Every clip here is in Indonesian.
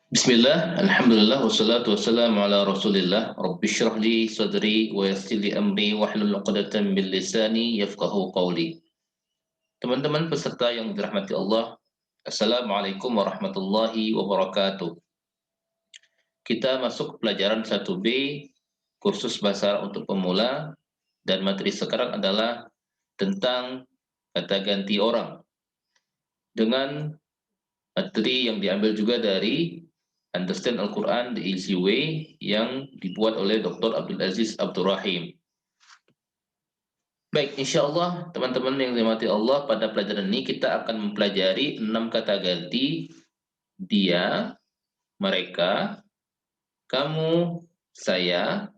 Bismillah, alhamdulillah, wassalatu wassalamu ala rasulillah. Rabbi syrah li sadri wa yassir li amri wahlul 'uqdatam min lisani yafqahu qawli. Teman-teman peserta yang dirahmati Allah, Assalamualaikum warahmatullahi wabarakatuh. Kita masuk pelajaran 1B, kursus bahasa Arab untuk pemula, dan materi sekarang adalah tentang kata ganti orang. Dengan materi yang diambil juga dari Understand Al-Quran the Easy Way yang dibuat oleh Dr. Abdul Aziz Abdul Rahim. Baik, insya Allah teman-teman yang dirahmati Allah, pada pelajaran ini kita akan mempelajari 6 kata ganti dia, mereka, kamu, saya,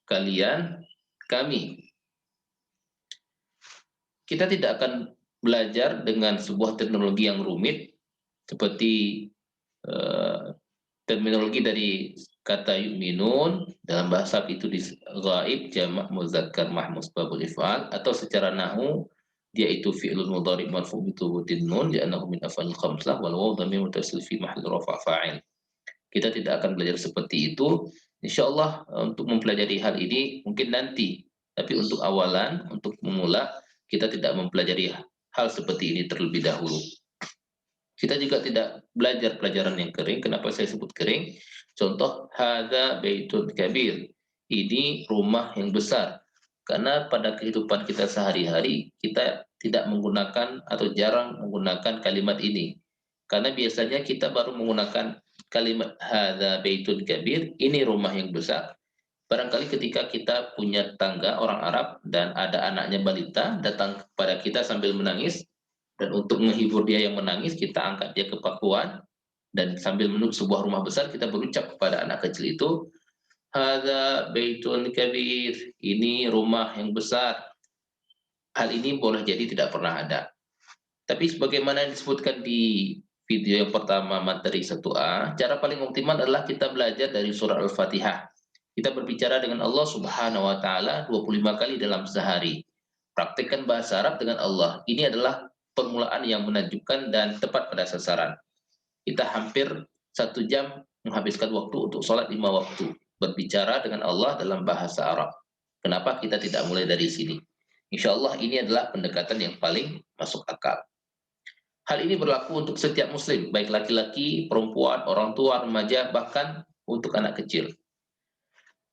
kalian, kami. Kita tidak akan belajar dengan sebuah teknologi yang rumit seperti terminologi dari kata yu'minun dalam bahasa itu di ghaib jamak muzakkar mahmus babul if'al, atau secara nahwu yaitu fi'lun mudhari' marfu' bi thubutin nun li'annahu min af'al khamsah wal wawu dhamir muttasil fi mahalli rafa' fa'il. Kita tidak akan belajar seperti itu. Insyaallah untuk mempelajari hal ini mungkin nanti, tapi untuk awalan, untuk memula, kita tidak mempelajari hal seperti ini terlebih dahulu. Kita juga tidak belajar pelajaran yang kering. Kenapa saya sebut kering? Contoh, hadza baitun kabir. Ini rumah yang besar. Karena pada kehidupan kita sehari-hari, kita tidak menggunakan atau jarang menggunakan kalimat ini. Karena biasanya kita baru menggunakan kalimat hadza baitun kabir, ini rumah yang besar. Barangkali ketika kita punya tangga orang Arab dan ada anaknya balita datang kepada kita sambil menangis, dan untuk menghibur dia yang menangis, kita angkat dia ke pangkuan, dan sambil menuju sebuah rumah besar, kita berucap kepada anak kecil itu, hadza baitun kabir, ini rumah yang besar. Hal ini boleh jadi tidak pernah ada. Tapi sebagaimana yang disebutkan di video yang pertama materi 1A, cara paling optimal adalah kita belajar dari surah Al-Fatihah. Kita berbicara dengan Allah Subhanahu wa taala 25 kali dalam sehari. Praktekkan bahasa Arab dengan Allah. Ini adalah permulaan yang menakjubkan dan tepat pada sasaran. Kita hampir 1 jam menghabiskan waktu untuk sholat 5 waktu, berbicara dengan Allah dalam bahasa Arab. Kenapa kita tidak mulai dari sini? Insya Allah ini adalah pendekatan yang paling masuk akal. Hal ini berlaku untuk setiap muslim, baik laki-laki, perempuan, orang tua, remaja, bahkan untuk anak kecil.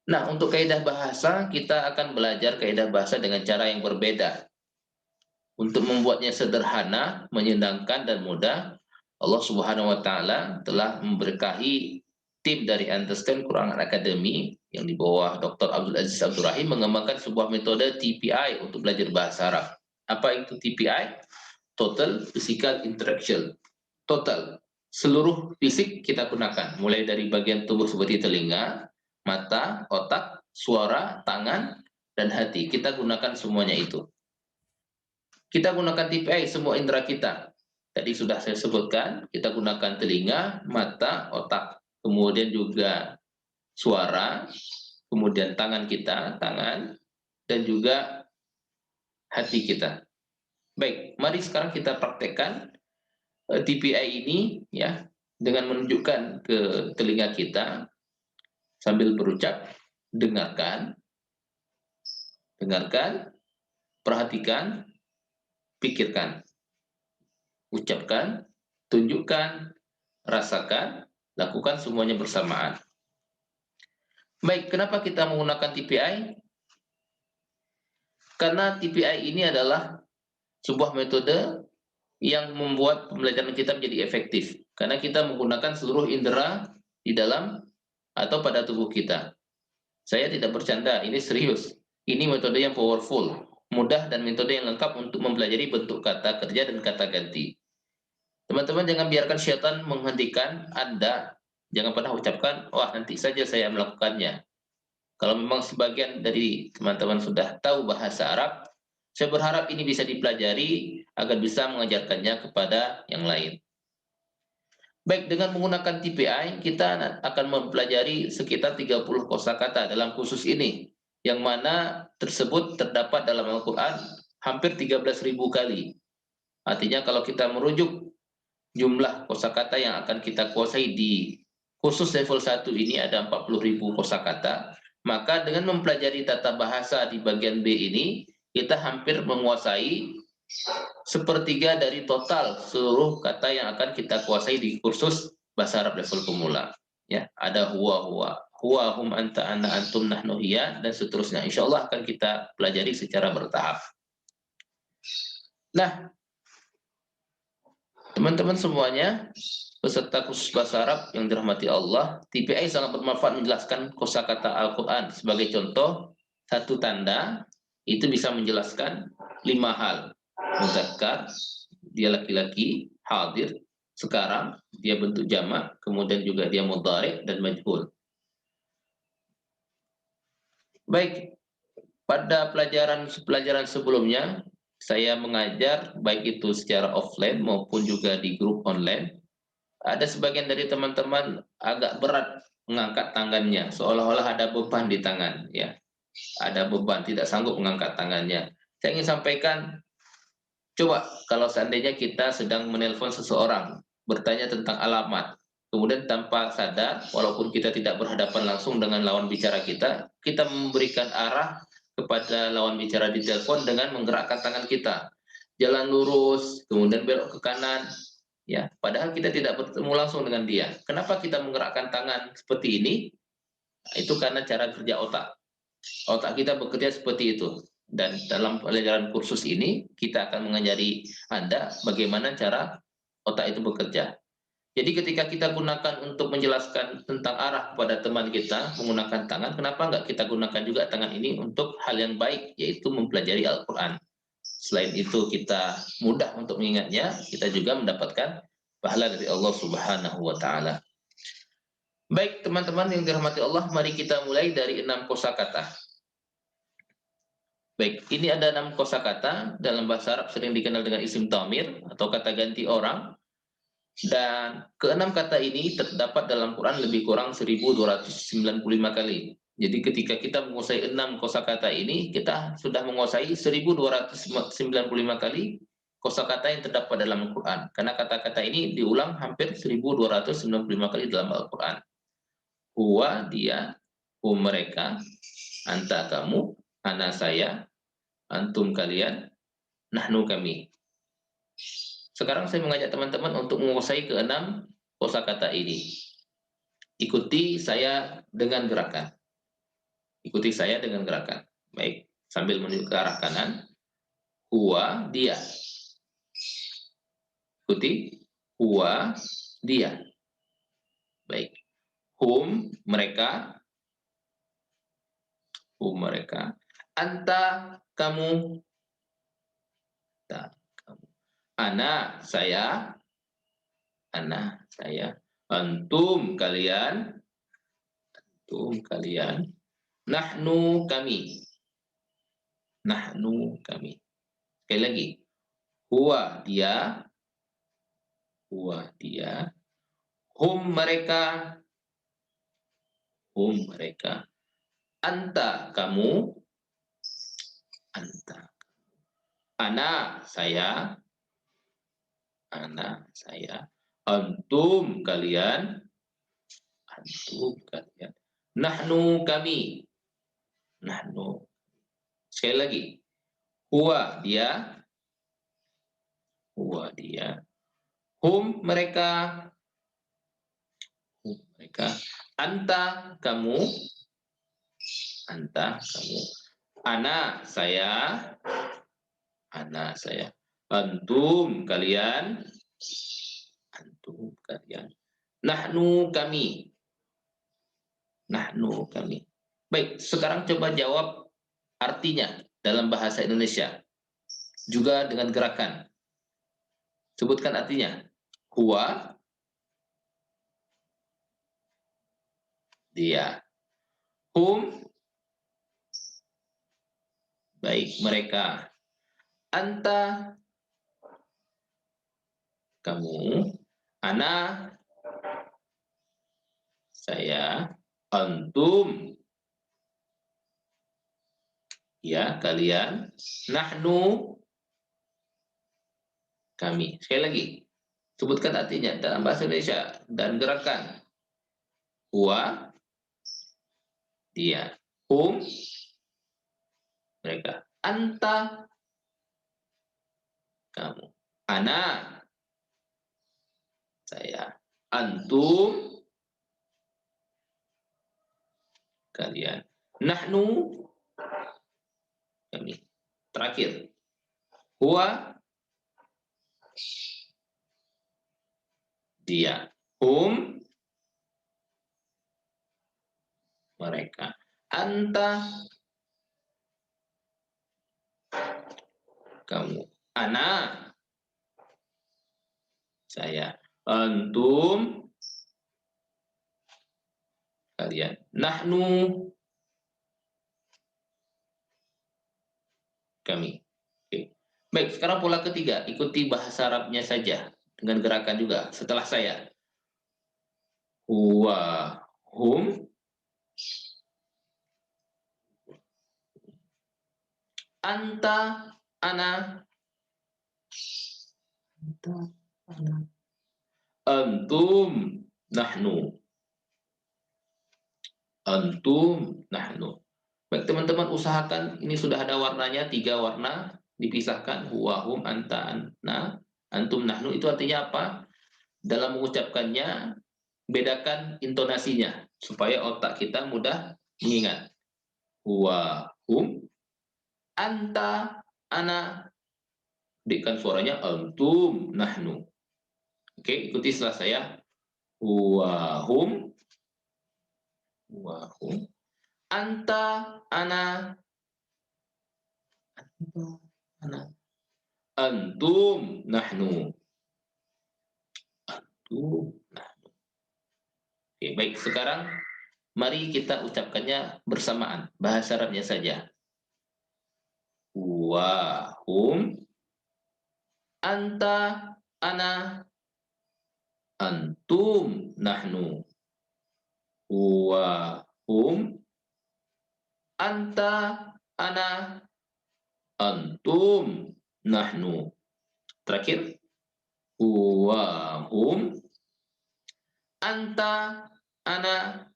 Nah, untuk kaidah bahasa, kita akan belajar kaidah bahasa dengan cara yang berbeda. Untuk membuatnya sederhana, menyenangkan, dan mudah, Allah Subhanahu wa taala telah memberkahi tim dari Understand Quran Academy yang di bawah Dr. Abdul Aziz Abdul Rahim mengembangkan sebuah metode TPI untuk belajar bahasa Arab. Apa itu TPI? Total Physical Interaction. Total, seluruh fisik kita gunakan, mulai dari bagian tubuh seperti telinga, mata, otak, suara, tangan, dan hati. Kita gunakan semuanya itu. Kita gunakan TPI semua indera kita. Tadi sudah saya sebutkan, kita gunakan telinga, mata, otak, kemudian juga suara, kemudian tangan kita, tangan, dan juga hati kita. Baik, mari sekarang kita praktekkan TPI ini ya, dengan menunjukkan ke telinga kita sambil berucap, dengarkan, dengarkan, perhatikan, pikirkan, ucapkan, tunjukkan, rasakan, lakukan semuanya bersamaan. Baik, kenapa kita menggunakan TPI? Karena TPI ini adalah sebuah metode yang membuat pembelajaran kita menjadi efektif. Karena kita menggunakan seluruh indera di dalam atau pada tubuh kita. Saya tidak bercanda, ini serius. Ini metode yang powerful, mudah, dan metode yang lengkap untuk mempelajari bentuk kata kerja dan kata ganti. Teman-teman jangan biarkan syaitan menghentikan Anda. Jangan pernah ucapkan, wah nanti saja saya melakukannya. Kalau memang sebagian dari teman-teman sudah tahu bahasa Arab, saya berharap ini bisa dipelajari agar bisa mengajarkannya kepada yang lain. Baik, dengan menggunakan TPI, kita akan mempelajari sekitar 30 kosakata dalam kursus ini, yang mana tersebut terdapat dalam Al-Quran hampir 13.000 kali. Artinya kalau kita merujuk jumlah kosakata yang akan kita kuasai di khusus level 1 ini ada 40.000 kosakata, maka dengan mempelajari tata bahasa di bagian B ini, kita hampir menguasai sepertiga dari total seluruh kata yang akan kita kuasai di kursus bahasa Arab level pemula. Ya, ada huwa, hum, anta, ana, antum, nahnu, hiya, dan seterusnya. Insya Allah akan kita pelajari secara bertahap. Nah, teman-teman semuanya, peserta kursus bahasa Arab yang dirahmati Allah, TPI sangat bermanfaat menjelaskan kosakata Al-Quran. Sebagai contoh, satu tanda itu bisa menjelaskan 5 hal. Mudzakkar, dia laki-laki, hadir, sekarang, dia bentuk jamak, kemudian juga dia mudhari dan majhul. Baik, pada pelajaran sebelumnya, saya mengajar baik itu secara offline maupun juga di grup online. Ada sebagian dari teman-teman agak berat mengangkat tangannya, seolah-olah ada beban di tangan, ya. Ada beban, tidak sanggup mengangkat tangannya. Saya ingin sampaikan, coba kalau seandainya kita sedang menelpon seseorang, bertanya tentang alamat, kemudian tanpa sadar, walaupun kita tidak berhadapan langsung dengan lawan bicara kita memberikan arah kepada lawan bicara di telepon dengan menggerakkan tangan kita. Jalan lurus, kemudian belok ke kanan, ya, padahal kita tidak bertemu langsung dengan dia. Kenapa kita menggerakkan tangan seperti ini? Nah, itu karena cara kerja otak. Otak kita bekerja seperti itu. Dan dalam pelajaran kursus ini, kita akan mengajari Anda bagaimana cara otak itu bekerja. Jadi ketika kita gunakan untuk menjelaskan tentang arah kepada teman kita menggunakan tangan, kenapa nggak kita gunakan juga tangan ini untuk hal yang baik, yaitu mempelajari Al-Quran. Selain itu kita mudah untuk mengingatnya, kita juga mendapatkan pahala dari Allah Subhanahu wa taala. Baik, teman-teman yang dirahmati Allah, mari kita mulai dari 6 kosakata. Baik, ini ada 6 kosakata dalam bahasa Arab sering dikenal dengan isim dhamir atau kata ganti orang. Dan keenam kata ini terdapat dalam Quran lebih kurang 1295 kali. Jadi ketika kita menguasai 6 kosakata ini, kita sudah menguasai 1295 kali kosakata yang terdapat dalam Al-Quran. Karena kata-kata ini diulang hampir 1295 kali dalam Al-Quran. Huwa, dia, mereka, anta, kamu, ana, saya, antum, kalian, nahnu, kami. Sekarang saya mengajak teman-teman untuk menguasai keenam kosakata ini. Ikuti saya dengan gerakan. Ikuti saya dengan gerakan. Baik, sambil menunjuk ke arah kanan. Huwa, dia. Ikuti. Huwa, dia. Baik. Hum, mereka. Hum, mereka. Anta, kamu. Anta, kamu. Ana, saya. Ana, saya. Antum, kalian. Antum, kalian. Nahnu, kami. Nahnu, kami. Sekali lagi. Huwa, dia. Huwa, dia. Hum, mereka. Hum, mereka. Anta, kamu. Anta. Ana, saya. Ana, saya. Antum, kalian. Antum, kalian. Nahnu, kami. Nahnu. Sekali lagi. Huwa, dia. Huwa, dia. Hum, mereka. Hum, mereka. Anta, kamu. Anta, kamu. Ana, saya. Ana, saya. Antum, kalian. Antum, kalian. Nahnu, kami. Nahnu, kami. Baik, sekarang coba jawab artinya dalam bahasa Indonesia. Juga dengan gerakan. Sebutkan artinya. Huwa, dia. Hum, baik, mereka. Anta, kamu. Ana, saya. Antum, ya, kalian. Nahnu, kami. Sekali lagi, sebutkan artinya dalam bahasa Indonesia dan gerakan. huwa, dia. Hum, mereka. Anta, kamu. Ana, saya. Antum, kalian. Nahnu, kami. Terakhir. Huwa, dia. Hum, mereka. Anta, kamu. Ana, saya. Antum, kalian. Nahnu, kami. Oke. Baik, sekarang pola ketiga. Ikuti bahasa Arabnya saja. Dengan gerakan juga. Setelah saya. Huwa, hum. Anta, ana. Anta, ana. Antum, nahnu. Antum, nahnu. Baik, teman-teman usahakan ini sudah ada warnanya, 3 warna dipisahkan. Huwa, hum, anta, ana, antum, nahnu. Itu artinya apa? Dalam mengucapkannya, bedakan intonasinya supaya otak kita mudah mengingat. Huwa, hum, anta, ana. Dikan suaranya antum, nahnu. Oke, ikuti setelah saya. Huwa, hum, anta, ana, ana, antum, nahnu. Antum, nahnu. Oke, baik. Sekarang mari kita ucapkannya bersamaan. Bahasa Arabnya saja. Huwa, hum, anta, ana, antum, nahnu. Huwa, hum, anta, ana, antum, nahnu. Terakhir. Huwa, hum, anta, ana,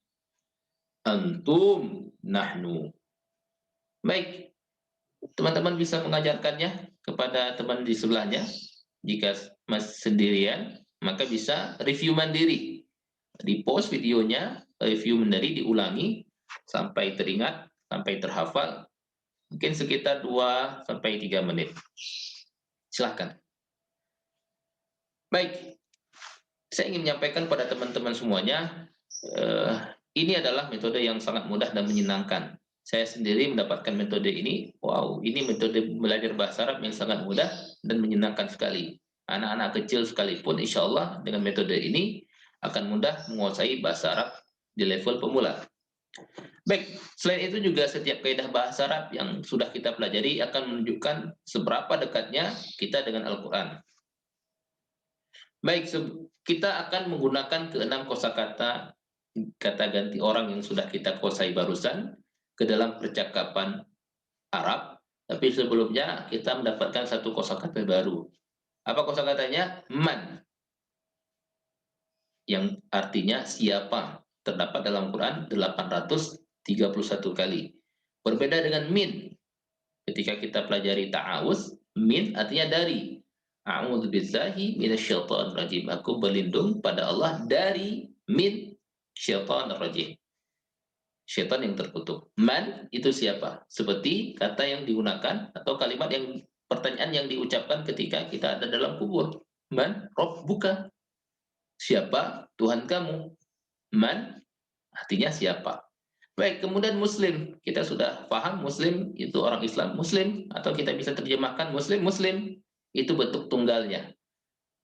antum, nahnu. Baik, teman-teman bisa mengajarkannya kepada teman di sebelahnya. Jika masih sendirian, maka bisa review mandiri. Di post videonya, review mandiri diulangi sampai teringat, sampai terhafal. Mungkin sekitar 2-3 menit. Silahkan. Baik, saya ingin menyampaikan pada teman-teman semuanya, ini adalah metode yang sangat mudah dan menyenangkan. Saya sendiri mendapatkan metode ini, wow, ini metode belajar bahasa Arab yang sangat mudah dan menyenangkan sekali. Anak-anak kecil sekalipun, insya Allah dengan metode ini akan mudah menguasai bahasa Arab di level pemula. Baik, selain itu juga setiap kaidah bahasa Arab yang sudah kita pelajari akan menunjukkan seberapa dekatnya kita dengan Al-Quran. Baik, kita akan menggunakan keenam kosakata kata ganti orang yang sudah kita kuasai barusan ke dalam percakapan Arab, tapi sebelumnya kita mendapatkan satu kosakata baru. Apa kosakatanya? Man, yang artinya siapa. Terdapat dalam Quran 831 kali. Berbeda dengan min. Ketika kita pelajari ta'awuz, min artinya dari. A'udzu billahi minasyaitonir rajim. Aku berlindung pada Allah dari min syaitanir rajim. Syaitan yang terkutuk. Man itu siapa? Seperti kata yang digunakan atau kalimat yang pertanyaan yang diucapkan ketika kita ada dalam kubur. Man rabbuka? Siapa Tuhan kamu? Man artinya siapa? Baik, kemudian muslim. Kita sudah paham muslim itu orang Islam, muslim, atau kita bisa terjemahkan muslim itu bentuk tunggalnya.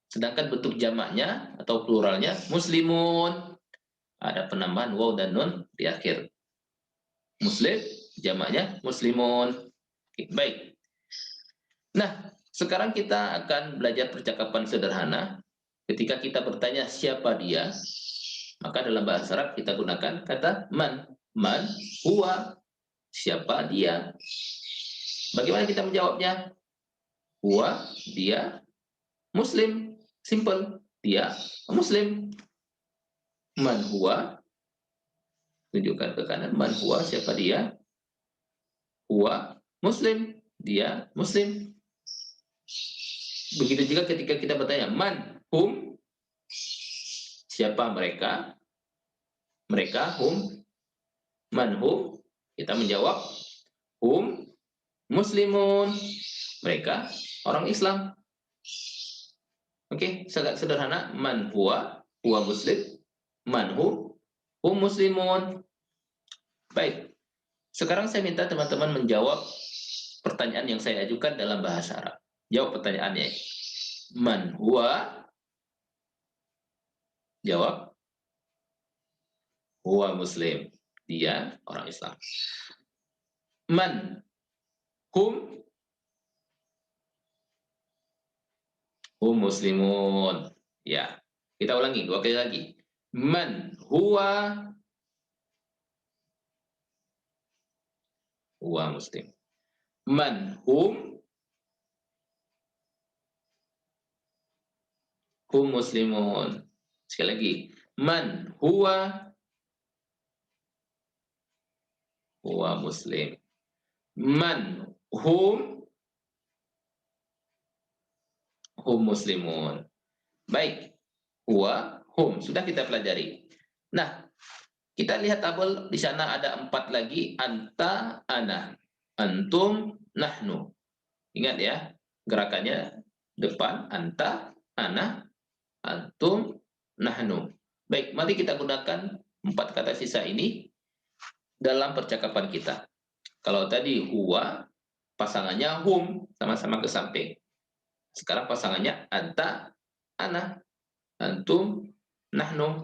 Sedangkan bentuk jamaknya atau pluralnya muslimun. Ada penambahan waw dan nun di akhir. Muslim, jamaknya muslimun. Oke, baik. Nah, sekarang kita akan belajar percakapan sederhana. Ketika kita bertanya siapa dia, maka dalam bahasa Arab kita gunakan kata man. Man, huwa, siapa dia. Bagaimana kita menjawabnya? Huwa, dia, muslim. Simple, dia muslim. Man huwa, tunjukkan ke kanan. Man huwa, siapa dia? Huwa muslim, dia muslim. Begitu juga ketika kita bertanya man hum, siapa mereka? Mereka hum, man hum, kita menjawab hum muslimun, mereka orang Islam. Oke, sangat sederhana. Man huwa, huwa muslim. Man hum muslimun. Baik, sekarang saya minta teman-teman menjawab pertanyaan yang saya ajukan dalam bahasa Arab. Jawab pertanyaannya. Man huwa, jawab huwa muslim, dia orang Islam. Man hum muslimun. Ya, kita ulangi 2 kali lagi. Man huwa muslim. Man hum muslimun. Sekali lagi. Man huwa muslim. Man hum muslimun. Baik. Huwa, hum. Sudah kita pelajari. Nah, kita lihat tabel di sana ada 4 lagi. Anta, ana. Antum, nahnu. Ingat ya, gerakannya depan, anta, ana, antum, nahnu. Baik, mari kita gunakan 4 kata sisa ini dalam percakapan kita. Kalau tadi huwa, pasangannya hum, sama-sama ke samping. Sekarang pasangannya anta, ana, antum, nahnu.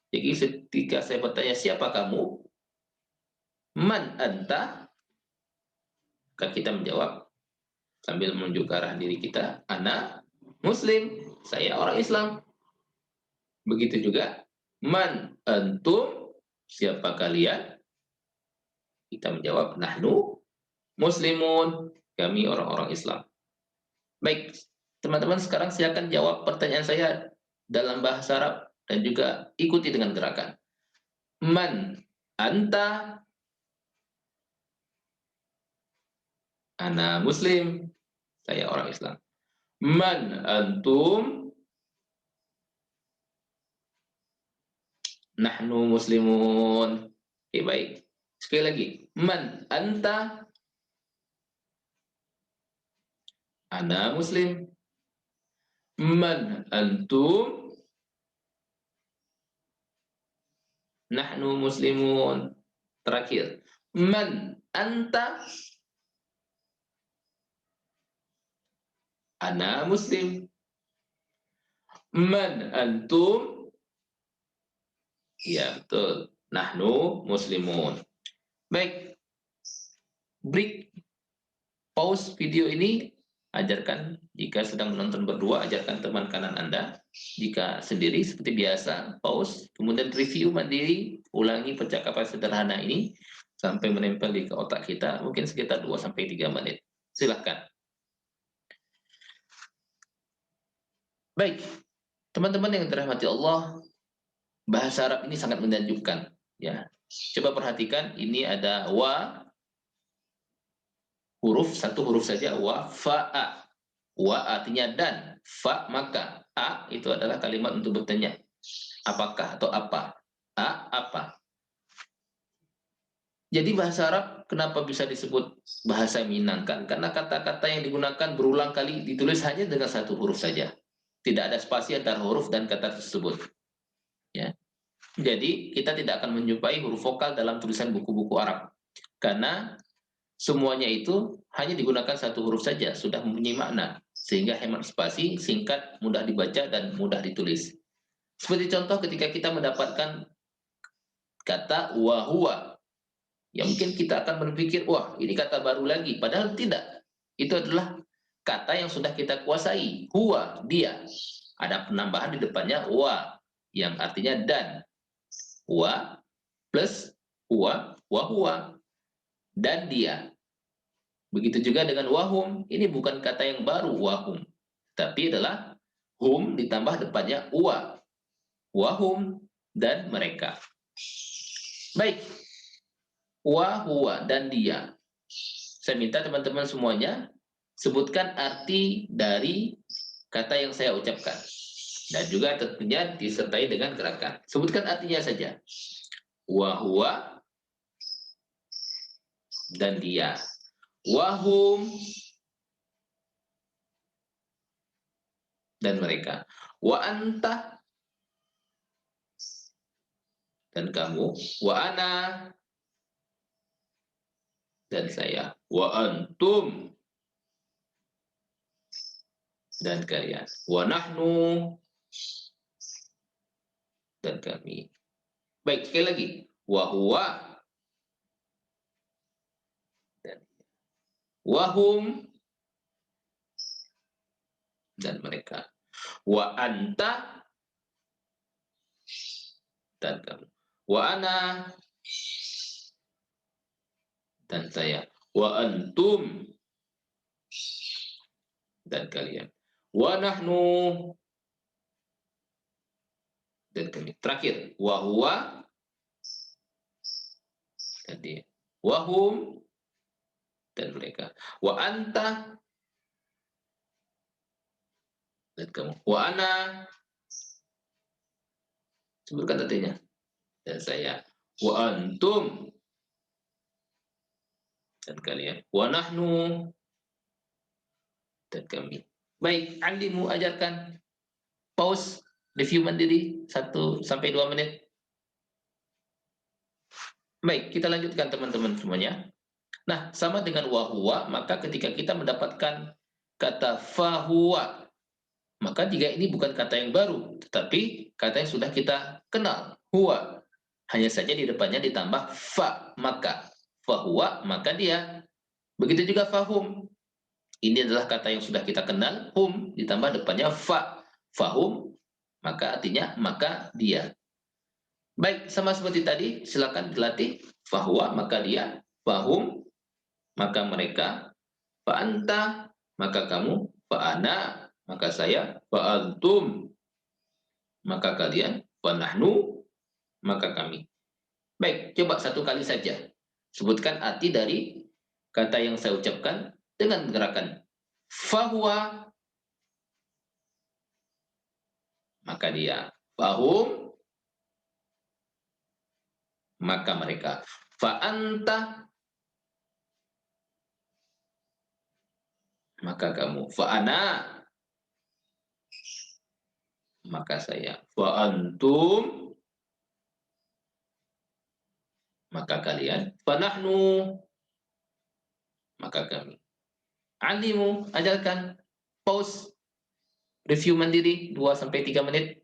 Jadi ketika saya bertanya siapa kamu, man anta, maka kita menjawab sambil menunjuk ke arah diri kita, ana muslim, saya orang Islam. Begitu juga man antum, siapa kalian, kita menjawab nahnu muslimun, kami orang-orang Islam. Baik, teman-teman, sekarang silakan jawab pertanyaan saya dalam bahasa Arab dan juga ikuti dengan gerakan. Man anta, ana muslim, saya orang Islam. Man antum, nahnu muslimun. Oke, baik. Sekali lagi. Man anta, ana muslim. Man antum, nahnu muslimun. Terakhir. Man anta, ana muslim. Man antum, ya betul, nahnu muslimun. Baik, break, pause video ini, ajarkan jika sedang menonton berdua, ajarkan teman kanan Anda. Jika sendiri seperti biasa, pause, kemudian review mandiri, ulangi percakapan sederhana ini sampai menempel di otak kita, mungkin sekitar 2-3 menit. Silahkan. Baik, teman-teman yang dirahmati Allah, bahasa Arab ini sangat menakjubkan. Ya, coba perhatikan, ini ada wa, huruf, satu huruf saja, wa, fa'a. Wa artinya dan, fa maka, a itu adalah kalimat untuk bertanya. Apakah atau apa? A apa? Jadi bahasa Arab kenapa bisa disebut bahasa yang menyenangkan? Karena kata-kata yang digunakan berulang kali ditulis hanya dengan satu huruf saja. Tidak ada spasi antara huruf dan kata tersebut. Ya. Jadi kita tidak akan menjumpai huruf vokal dalam tulisan buku-buku Arab. Karena semuanya itu hanya digunakan satu huruf saja, sudah mempunyai makna. Sehingga hemat spasi, singkat, mudah dibaca, dan mudah ditulis. Seperti contoh ketika kita mendapatkan kata wahua, ya mungkin kita akan berpikir, wah ini kata baru lagi, padahal tidak. Itu adalah kata yang sudah kita kuasai, huwa, dia. Ada penambahan di depannya wa, yang artinya dan. Wa plus huwa, wahua, dan dia. Begitu juga dengan wahum, ini bukan kata yang baru wahum, tapi adalah hum ditambah depannya wa, wahum, dan mereka. Baik, wa huwa dan dia. Saya minta teman-teman semuanya sebutkan arti dari kata yang saya ucapkan. Dan juga tentunya disertai dengan gerakan. Sebutkan artinya saja. Wa huwa dan dia. Wahum dan mereka. Wa anta dan kamu. Wa ana dan saya. Wa antum dan kalian. Wa nahnu dan kami. Baik, sekali lagi. Wa huwa dan wahum dan mereka. Wa anta dan kamu. Wa ana dan saya. Wa antum dan kalian. Wa nahnu dan kami. Terakhir, wa huwa dan dia. Wa hum dan mereka. Wa anta dan kamu. Wa ana sebutkan artinya dan saya. Wa antum dan kalian. Wa nahnu dan kami. Baik, alimu ajarkan. Pause, review mandiri 1 sampai 2 menit. Baik, kita lanjutkan teman-teman semuanya. Nah, sama dengan wa huwa, maka ketika kita mendapatkan kata fahuwa, maka jika ini bukan kata yang baru, tetapi kata yang sudah kita kenal, huwa. Hanya saja di depannya ditambah fa, maka. Fahuwa, maka dia. Begitu juga fahum. Ini adalah kata yang sudah kita kenal, hum, ditambah depannya fa. Fahum, maka artinya maka dia. Baik, sama seperti tadi, silakan dilatih. Fahuwa, maka dia. Fahum, maka mereka. Fa'anta, maka kamu. Fa'ana, maka saya. Fa'antum, maka kalian. Fa'nahnu, maka kami. Baik, coba satu kali saja. Sebutkan arti dari kata yang saya ucapkan dengan gerakan. Fahuwa, maka dia. Fahum, maka mereka. Fa'anta, maka kamu. Fa'ana, maka saya. Fa'antum, maka kalian. Fa'nahnu, maka kami. Alimu, ajarkan. Pause, review mandiri 2 sampai 3 menit.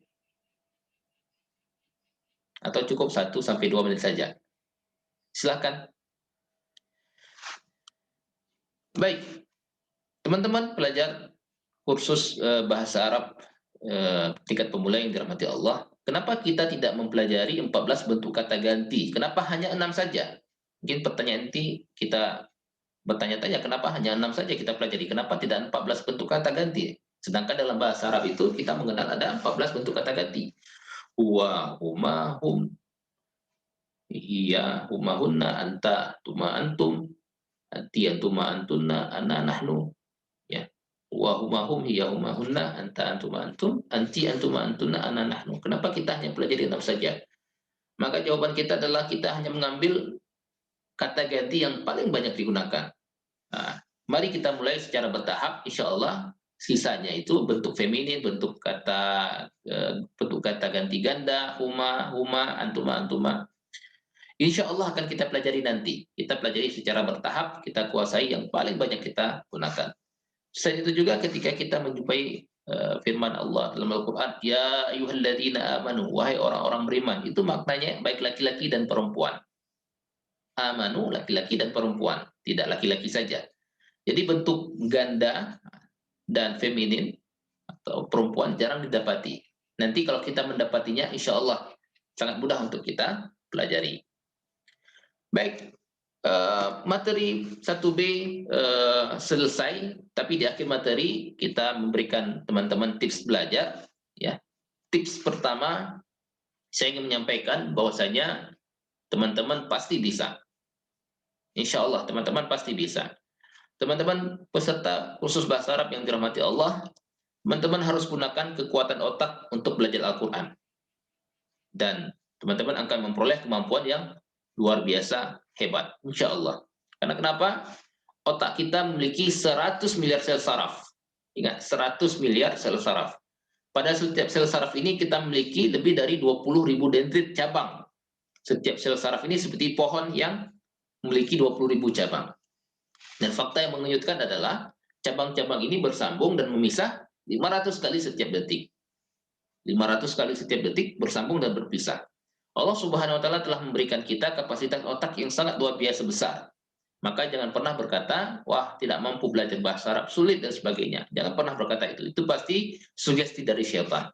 Atau cukup 1 sampai 2 menit saja. Silakan. Baik, teman-teman pelajar kursus bahasa Arab tingkat pemula yang dirahmati Allah, kenapa kita tidak mempelajari 14 bentuk kata ganti? Kenapa hanya 6 saja? Mungkin pertanyaan nanti kita bertanya-tanya, kenapa hanya 6 saja kita pelajari? Kenapa tidak 14 bentuk kata ganti? Sedangkan dalam bahasa Arab itu kita mengenal ada 14 bentuk kata ganti. Huwa, huma, hum, hiya, huma, hunna, anta, tuma, antum, anti, antuma, antunna, ana, nahnu. Ya. Wa huma hum, hiya, huma, hunna, anta, antuma, antum, anti, antuma, antunna, ana, nahnu. Kenapa kita hanya pelajari 6 saja? Maka jawaban kita adalah kita hanya mengambil kata ganti yang paling banyak digunakan. Nah, mari kita mulai secara bertahap, insya Allah sisanya itu bentuk feminin, bentuk kata ganti ganda, huma, huma, antuma, antuma. Insya Allah akan kita pelajari nanti. Kita pelajari secara bertahap, kita kuasai yang paling banyak kita gunakan. Selain itu juga ketika kita menjumpai firman Allah dalam Al-Quran, Ya ayyuhalladzina amanu, wahai orang-orang beriman, itu maknanya baik laki-laki dan perempuan. Amanu, laki-laki dan perempuan, tidak laki-laki saja. Jadi bentuk ganda dan feminin atau perempuan jarang didapati. Nanti kalau kita mendapatinya, insya Allah sangat mudah untuk kita pelajari. Baik, materi 1B selesai, tapi di akhir materi kita memberikan teman-teman tips belajar. Ya, tips pertama saya ingin menyampaikan bahwasanya teman-teman pasti bisa. Insya Allah teman-teman pasti bisa. Teman-teman peserta kursus bahasa Arab yang dirahmati Allah, teman-teman harus gunakan kekuatan otak untuk belajar Al-Quran. Dan teman-teman akan memperoleh kemampuan yang luar biasa hebat, insya Allah. Karena kenapa? Otak kita memiliki 100 miliar sel saraf. Ingat, 100 miliar sel saraf. Pada setiap sel saraf ini kita memiliki lebih dari 20.000 dendrit cabang. Setiap sel saraf ini seperti pohon yang memiliki 20.000 cabang. Dan fakta yang mengejutkan adalah cabang-cabang ini bersambung dan memisah 500 kali setiap detik. 500 kali setiap detik bersambung dan berpisah. Allah Subhanahu wa taala telah memberikan kita kapasitas otak yang sangat luar biasa besar. Maka jangan pernah berkata, wah tidak mampu belajar bahasa Arab, sulit dan sebagainya. Jangan pernah berkata itu. Itu pasti sugesti dari syaitan.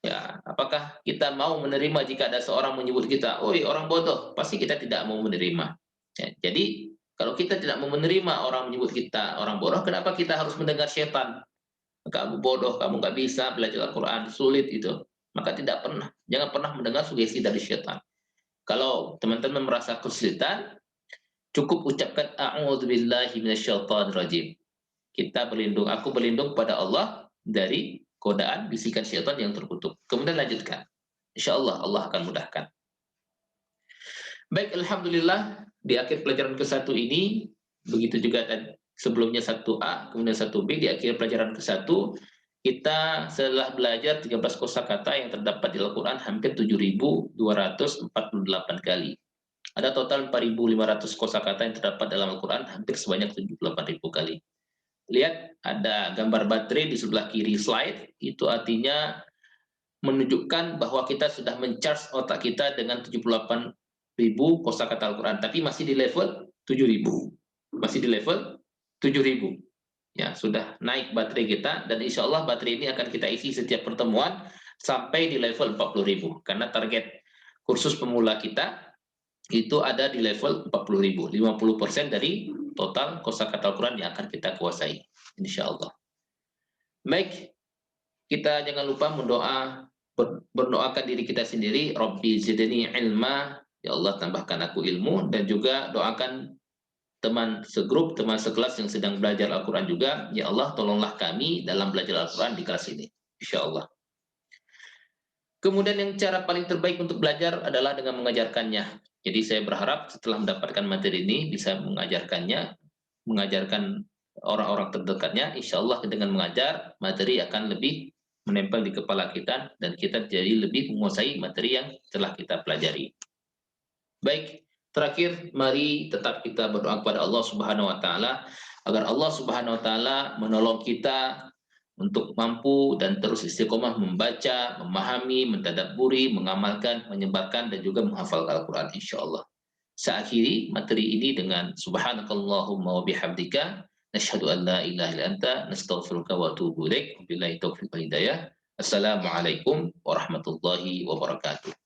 Ya, apakah kita mau menerima jika ada seorang menyebut kita, "Oi, orang bodoh?" Pasti kita tidak mau menerima. Ya, jadi kalau kita tidak mau menerima orang menyebut kita orang bodoh, kenapa kita harus mendengar syaitan? Kamu bodoh, kamu nggak bisa belajar Al-Quran, sulit itu. Maka jangan pernah mendengar sugesti dari syaitan. Kalau teman-teman merasa kesulitan, cukup ucapkan a'udzubillahi minasyaitonirrajim. Aku berlindung pada Allah dari godaan bisikan syaitan yang terkutuk. Kemudian lanjutkan. Insya Allah Allah akan mudahkan. Baik, alhamdulillah di akhir pelajaran ke-1 ini, begitu juga sebelumnya 1A, kemudian 1B, di akhir pelajaran ke-1 kita setelah belajar 13 kosakata yang terdapat di Al-Quran hampir 7.248 kali. Ada total 4.500 kosakata yang terdapat dalam Al-Quran hampir sebanyak 78.000 kali. Lihat ada gambar baterai di sebelah kiri slide, itu artinya menunjukkan bahwa kita sudah mencharge otak kita dengan 78.000 kosakata Al-Quran, tapi masih di level 7.000. Masih di level 7.000. Ya, sudah naik baterai kita, dan insya Allah baterai ini akan kita isi setiap pertemuan sampai di level 40.000. Karena target kursus pemula kita itu ada di level 40.000. 50% dari total kosakata Al-Quran yang akan kita kuasai, insya Allah. Baik, kita jangan lupa berdoakan diri kita sendiri, Rabbi zidni ilma, ya Allah tambahkan aku ilmu, dan juga doakan teman segrup, teman sekelas yang sedang belajar Al-Quran juga, ya Allah tolonglah kami dalam belajar Al-Quran di kelas ini, insya Allah. Kemudian yang cara paling terbaik untuk belajar adalah dengan mengajarkannya. Jadi saya berharap setelah mendapatkan materi ini bisa mengajarkan orang-orang terdekatnya, insya Allah dengan mengajar, materi akan lebih menempel di kepala kita, dan kita jadi lebih menguasai materi yang telah kita pelajari. Baik, terakhir mari tetap kita berdoa kepada Allah Subhanahu wa taala agar Allah Subhanahu wa taala menolong kita untuk mampu dan terus istiqomah membaca, memahami, mentadabburi, mengamalkan, menyebarkan, dan juga menghafal Al-Quran insyaallah. Saya akhiri materi ini dengan subhanakallahumma wa bihamdika nasyhadu an la ilaha illa anta nastaghfiruka wa atubu ilaik. Wabillahi taufiq wal hidayah. Assalamualaikum warahmatullahi wabarakatuh.